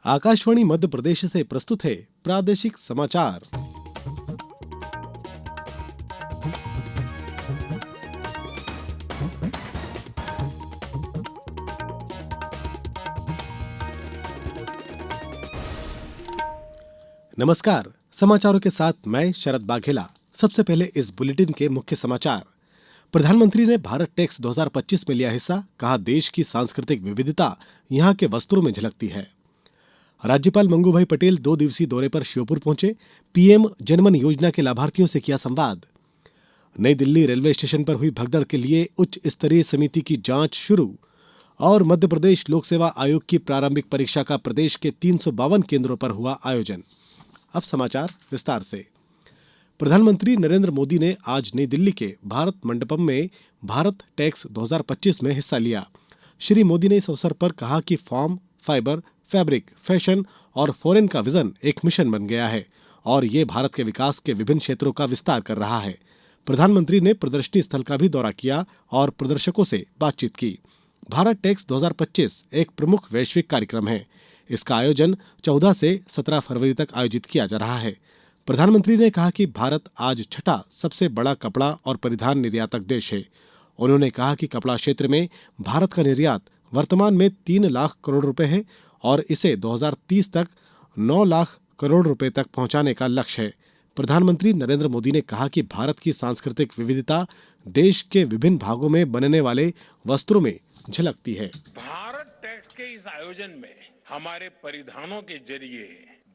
आकाशवाणी मध्य प्रदेश से प्रस्तुत है प्रादेशिक समाचार। नमस्कार, समाचारों के साथ मैं शरद बाघेला। सबसे पहले इस बुलेटिन के मुख्य समाचार। प्रधानमंत्री ने भारत टेक्स 2025 में लिया हिस्सा, कहा देश की सांस्कृतिक विविधता यहाँ के वस्त्रों में झलकती है। राज्यपाल मंगूभाई पटेल 2 दिवसीय दौरे पर श्योपुर पहुंचे। पीएम जनमन योजना के लाभार्थियों से किया संवाद। नई दिल्ली रेलवे स्टेशन पर हुई भगदड़ के लिए उच्च स्तरीय समिति की जांच शुरू। और मध्य प्रदेश लोक सेवा आयोग की प्रारंभिक परीक्षा का प्रदेश के 352 केंद्रों पर हुआ आयोजन। अब समाचार विस्तार से। प्रधानमंत्री नरेंद्र मोदी ने आज नई दिल्ली के भारत मंडपम में भारत टेक्स 2025 में हिस्सा लिया। श्री मोदी ने इस अवसर पर कहा कि फार्म, फाइबर, फैब्रिक, फैशन और फॉरेन का विजन एक मिशन बन गया है और ये भारत के विकास के विभिन्न क्षेत्रों का विस्तार कर रहा है। प्रधानमंत्री ने प्रदर्शनी स्थल का भी दौरा किया और प्रदर्शकों से बातचीत की। भारत टेक्स 2025 एक प्रमुख वैश्विक कार्यक्रम है। इसका आयोजन 14 से 17 फरवरी तक आयोजित किया जा रहा है। प्रधानमंत्री ने कहा कि भारत आज छठा सबसे बड़ा कपड़ा और परिधान निर्यातक देश है। उन्होंने कहा कि कपड़ा क्षेत्र में भारत का निर्यात वर्तमान में 3 लाख करोड़ रुपए है और इसे 2030 तक 9 लाख करोड़ रुपए तक पहुंचाने का लक्ष्य है। प्रधानमंत्री नरेंद्र मोदी ने कहा कि भारत की सांस्कृतिक विविधता देश के विभिन्न भागों में बनने वाले वस्त्रों में झलकती है। भारत टैक्स के इस आयोजन में हमारे परिधानों के जरिए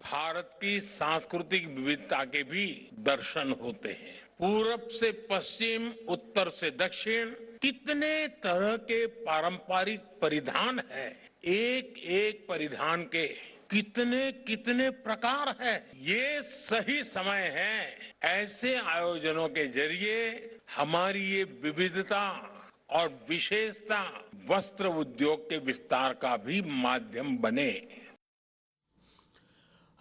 भारत की सांस्कृतिक विविधता के भी दर्शन होते हैं। पूरब से पश्चिम, उत्तर से दक्षिण, कितने तरह के पारंपरिक परिधान हैं। एक एक परिधान के कितने कितने प्रकार हैं। ये सही समय है ऐसे आयोजनों के जरिए हमारी ये विविधता और विशेषता वस्त्र उद्योग के विस्तार का भी माध्यम बने।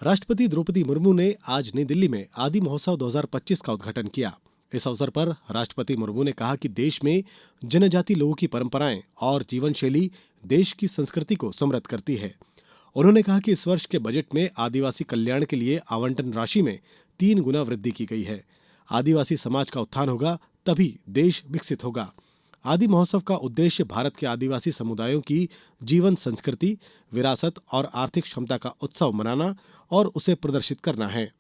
राष्ट्रपति द्रौपदी मुर्मू ने आज नई दिल्ली में आदि महोत्सव 2025 का उद्घाटन किया। इस अवसर पर राष्ट्रपति मुर्मू ने कहा कि देश में जनजाति लोगों की परंपराएं और जीवन शैली देश की संस्कृति को समृद्ध करती है। उन्होंने कहा कि इस वर्ष के बजट में आदिवासी कल्याण के लिए आवंटन राशि में 3 गुना वृद्धि की गई है। आदिवासी समाज का उत्थान होगा तभी देश विकसित होगा। आदि महोत्सव का उद्देश्य भारत के आदिवासी समुदायों की जीवन संस्कृति, विरासत और आर्थिक क्षमता का उत्सव मनाना और उसे प्रदर्शित करना है।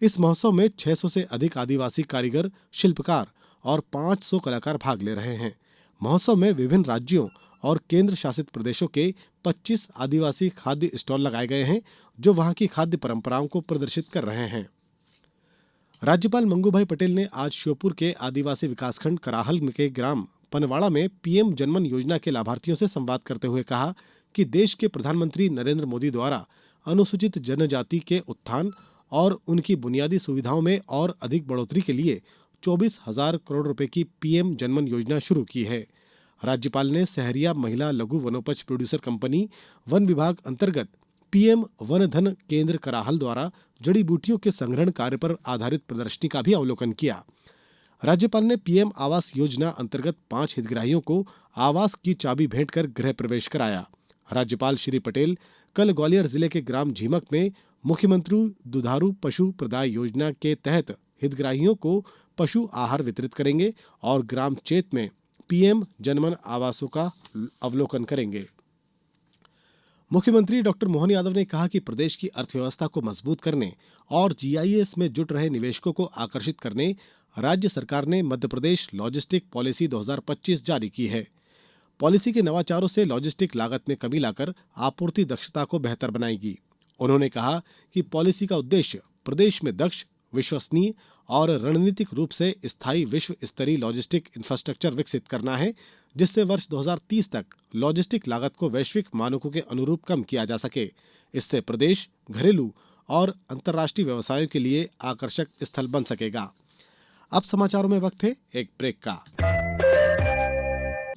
इस महोत्सव में 600 से अधिक आदिवासी कारीगर, शिल्पकार और 500 कलाकार भाग ले रहे हैं। महोत्सव में विभिन्न राज्यों और केंद्र शासित प्रदेशों के 25 आदिवासी खाद्य स्टॉल लगाए गए हैं जो वहां की खाद्य परंपराओं को प्रदर्शित कर रहे हैं। राज्यपाल मंगूभाई पटेल ने आज श्योपुर के आदिवासी विकासखंड कराहल के ग्राम पनवाड़ा में पीएम जनमन योजना के लाभार्थियों से संवाद करते हुए कहा कि देश के प्रधानमंत्री नरेंद्र मोदी द्वारा अनुसूचित जनजाति के उत्थान और उनकी बुनियादी सुविधाओं में और अधिक बढ़ोतरी के लिए 24,000 करोड़ रुपए की पीएम जनमन योजना शुरू की है। राज्यपाल ने सहरिया महिला लघु वनोपज प्रोड्यूसर कंपनी वन विभाग अंतर्गत पीएम वन धन केंद्र कराहल द्वारा जड़ी बूटियों के संग्रहण कार्य पर आधारित प्रदर्शनी का भी अवलोकन किया। राज्यपाल ने पीएम आवास योजना अंतर्गत 5 हितग्राहियों को आवास की चाबी भेंट कर गृह प्रवेश कराया। राज्यपाल श्री पटेल कल ग्वालियर जिले के ग्राम झीमक में मुख्यमंत्री दुधारू पशु प्रदाय योजना के तहत हितग्राहियों को पशु आहार वितरित करेंगे और ग्राम चेत में पीएम जनमन आवासों का अवलोकन करेंगे। मुख्यमंत्री डॉक्टर मोहन यादव ने कहा कि प्रदेश की अर्थव्यवस्था को मजबूत करने और जीआईएस में जुट रहे निवेशकों को आकर्षित करने राज्य सरकार ने मध्य प्रदेश लॉजिस्टिक पॉलिसी 2025 जारी की है। पॉलिसी के नवाचारों से लॉजिस्टिक लागत में कमी लाकर आपूर्ति दक्षता को बेहतर बनाएगी। उन्होंने कहा कि पॉलिसी का उद्देश्य प्रदेश में दक्ष, विश्वसनीय और रणनीतिक रूप से स्थायी विश्व स्तरीय लॉजिस्टिक इंफ्रास्ट्रक्चर विकसित करना है, जिससे वर्ष 2030 तक लॉजिस्टिक लागत को वैश्विक मानकों के अनुरूप कम किया जा सके। इससे प्रदेश घरेलू और अंतर्राष्ट्रीय व्यवसायों के लिए आकर्षक स्थल बन सकेगा। अब समाचारों में वक्त है एक ब्रेक का।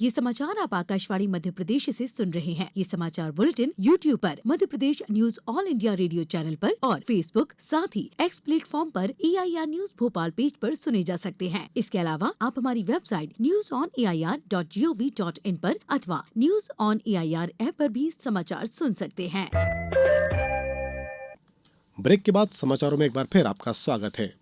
ये समाचार आप आकाशवाणी मध्य प्रदेश से सुन रहे हैं। ये समाचार बुलेटिन YouTube पर Madhya Pradesh news All India Radio channel पर और फेसबुक साथ ही एक्स प्लेटफॉर्म पर AIR न्यूज भोपाल पेज पर सुने जा सकते हैं। इसके अलावा आप हमारी वेबसाइट newsonair.gov.in पर अथवा न्यूज ऑन AIR ऐप पर भी समाचार सुन सकते हैं। ब्रेक के बाद समाचारों में एक बार फिर आपका स्वागत है।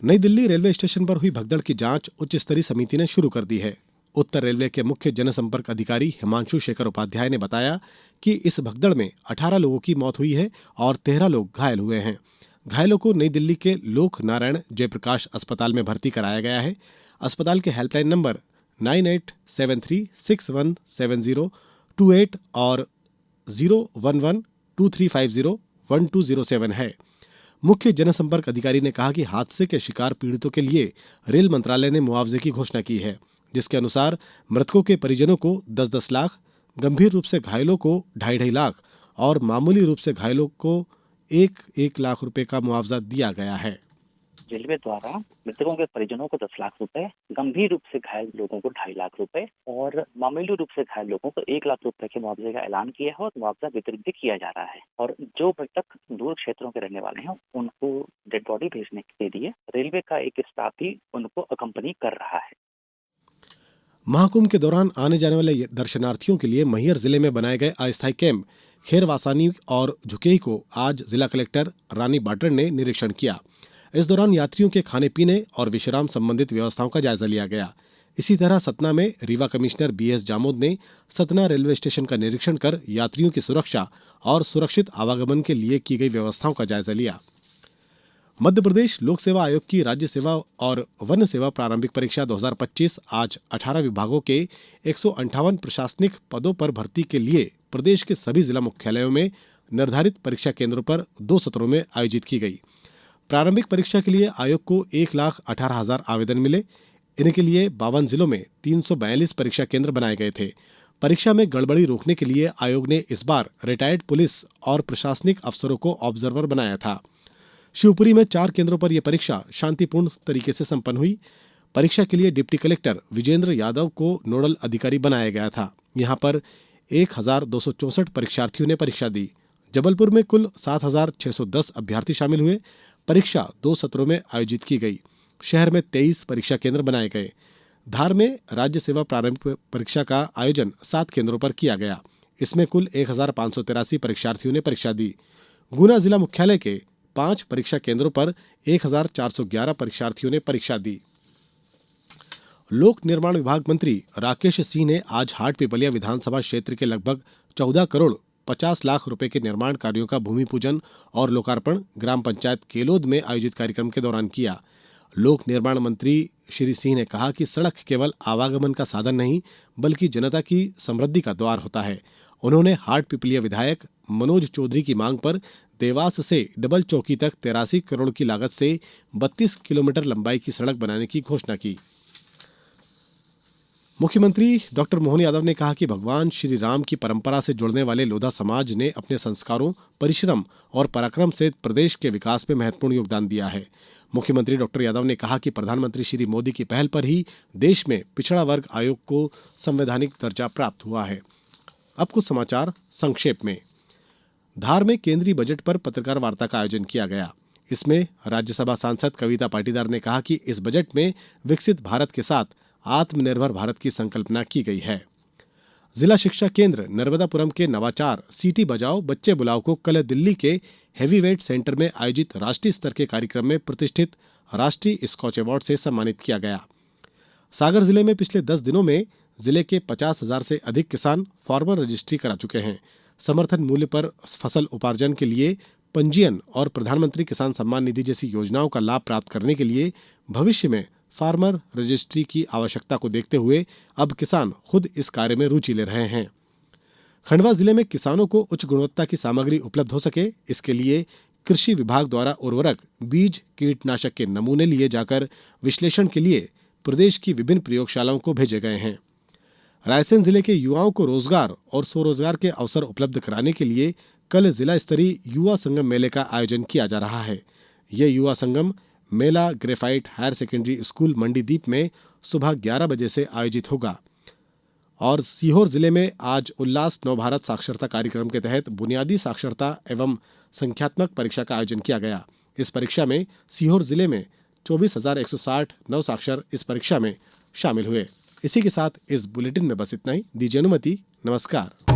नई दिल्ली रेलवे स्टेशन पर हुई भगदड़ की जांच उच्च स्तरीय समिति ने शुरू कर दी है। उत्तर रेलवे के मुख्य जनसंपर्क अधिकारी हिमांशु शेखर उपाध्याय ने बताया कि इस भगदड़ में 18 लोगों की मौत हुई है और 13 लोग घायल हुए हैं। घायलों को नई दिल्ली के लोक नारायण जयप्रकाश अस्पताल में भर्ती कराया गया है। अस्पताल के हेल्पलाइन नंबर 9873617028 और 01123501207 है। मुख्य जनसंपर्क अधिकारी ने कहा कि हादसे के शिकार पीड़ितों के लिए रेल मंत्रालय ने मुआवजे की घोषणा की है, जिसके अनुसार मृतकों के परिजनों को 10-10 लाख, गंभीर रूप से घायलों को 2.5 लाख और मामूली रूप से घायलों को 1-1 लाख रुपए का मुआवजा दिया गया है। रेलवे द्वारा मृतकों के परिजनों को 10 लाख रुपए, गंभीर रूप से घायल लोगों को 2.5 लाख रुपए और मामूली रूप से घायल लोगों को 1 लाख रुपए के मुआवजे का ऐलान किया है और मुआवजा वितरित भी किया जा रहा है। और जो मृतक दूर क्षेत्रों के रहने वाले हैं उनको डेड बॉडी भेजने के लिए रेलवे का एक स्टाफ भी उनको अकम्पनी कर रहा है। महाकुंभ के दौरान आने जाने वाले दर्शनार्थियों के लिए मैहर जिले में बनाए गए अस्थायी कैंप खेरवासानी और झुकेई को आज जिला कलेक्टर रानी बाटड़ ने निरीक्षण किया। इस दौरान यात्रियों के खाने पीने और विश्राम संबंधित व्यवस्थाओं का जायजा लिया गया। इसी तरह सतना में रीवा कमिश्नर बीएस जामोद ने सतना रेलवे स्टेशन का निरीक्षण कर यात्रियों की सुरक्षा और सुरक्षित आवागमन के लिए की गई व्यवस्थाओं का जायजा लिया। मध्य प्रदेश लोक सेवा आयोग की राज्य सेवा और वन सेवा प्रारंभिक परीक्षा 2025 आज 18 विभागों के 158 प्रशासनिक पदों पर भर्ती के लिए प्रदेश के सभी जिला मुख्यालयों में निर्धारित परीक्षा केंद्रों पर 2 सत्रों में आयोजित की गई। प्रारंभिक परीक्षा के लिए आयोग को 1,18,000 आवेदन मिले। इनके लिए 52 जिलों में 342 परीक्षा केंद्र बनाए गए थे। परीक्षा में गड़बड़ी रोकने के लिए आयोग ने इस बार रिटायर्ड पुलिस और प्रशासनिक अफसरों को ऑब्जर्वर बनाया था। शिवपुरी में 4 केंद्रों पर यह परीक्षा शांतिपूर्ण तरीके से संपन्न हुई। परीक्षा के लिए डिप्टी कलेक्टर विजेंद्र यादव को नोडल अधिकारी बनाया गया था। यहां पर 1,264 परीक्षार्थियों ने परीक्षा दी। जबलपुर में कुल 7,610 अभ्यर्थी शामिल हुए। परीक्षा 2 सत्रों में आयोजित की गई। शहर में 23 परीक्षा केंद्र बनाए गए। धार में राज्य सेवा प्रारंभिक परीक्षा का आयोजन 7 केंद्रों पर किया गया। इसमें कुल 1,583 परीक्षार्थियों ने परीक्षा दी। गुना जिला मुख्यालय के 5 परीक्षा केंद्रों पर 1,411 परीक्षार्थियों ने परीक्षा दी। लोक निर्माण विभाग मंत्री राकेश सिंह ने आज हाटपिपलिया विधानसभा क्षेत्र के लगभग 14 करोड़ 50 लाख रुपए के निर्माण कार्यों का भूमि पूजन और लोकार्पण ग्राम पंचायत केलोद में आयोजित कार्यक्रम के दौरान किया। लोक निर्माण मंत्री श्री सिंह ने कहा कि सड़क केवल आवागमन का साधन नहीं बल्कि जनता की समृद्धि का द्वार होता है। उन्होंने हाटपिपलिया विधायक मनोज चौधरी की मांग पर देवास से डबल चौकी तक 83 करोड़ की लागत से 32 किलोमीटर लंबाई की सड़क बनाने की घोषणा की। मुख्यमंत्री डॉक्टर मोहन यादव ने कहा कि भगवान श्री राम की परंपरा से जुड़ने वाले लोधा समाज ने अपने संस्कारों, परिश्रम और पराक्रम से प्रदेश के विकास में महत्वपूर्ण योगदान दिया है। मुख्यमंत्री डॉक्टर यादव ने कहा कि प्रधानमंत्री श्री मोदी की पहल पर ही देश में पिछड़ा वर्ग आयोग को संवैधानिक दर्जा प्राप्त हुआ है। अब कुछ समाचार संक्षेप में। धार में केंद्रीय बजट पर पत्रकार वार्ता का आयोजन किया गया। इसमें राज्यसभा सांसद कविता पाटीदार ने कहा कि इस बजट में विकसित भारत के साथ आत्मनिर्भर भारत की संकल्पना की गई है। जिला शिक्षा केंद्र नर्मदापुरम के नवाचार सीटी बजाओ बच्चे बुलाओ को कल दिल्ली के हेवीवेट सेंटर में आयोजित राष्ट्रीय स्तर के कार्यक्रम में प्रतिष्ठित राष्ट्रीय स्कॉच अवार्ड से सम्मानित किया गया। सागर जिले में पिछले 10 दिनों में जिले के 50,000 से अधिक किसान फार्मर रजिस्ट्री करा चुके हैं। समर्थन मूल्य पर फसल उपार्जन के लिए पंजीयन और प्रधानमंत्री किसान सम्मान निधि जैसी योजनाओं का लाभ प्राप्त करने के लिए भविष्य में फार्मर रजिस्ट्री की आवश्यकता को देखते हुए अब किसान खुद इस कार्य में रुचि ले रहे हैं। खंडवा जिले में किसानों को उच्च गुणवत्ता की सामग्री उपलब्ध हो सके, इसके लिए कृषि विभाग द्वारा उर्वरक, बीज, कीटनाशक के नमूने लिए जाकर विश्लेषण के लिए प्रदेश की विभिन्न प्रयोगशालाओं को भेजे गए हैं। रायसेन जिले के युवाओं को रोजगार और स्वरोजगार के अवसर उपलब्ध कराने के लिए कल जिला स्तरीय युवा संगम मेले का आयोजन किया जा रहा है। यह युवा संगम मेला graphite higher secondary school Mandideep में सुबह 11 बजे से आयोजित होगा। और सीहोर जिले में आज उल्लास नवभारत साक्षरता कार्यक्रम के तहत बुनियादी साक्षरता एवं संख्यात्मक परीक्षा का आयोजन किया गया। इस परीक्षा में सीहोर जिले में 24,160 नव साक्षर इस परीक्षा में शामिल हुए। इसी के साथ इस बुलेटिन में बस इतना ही। दीजिए अनुमति। नमस्कार।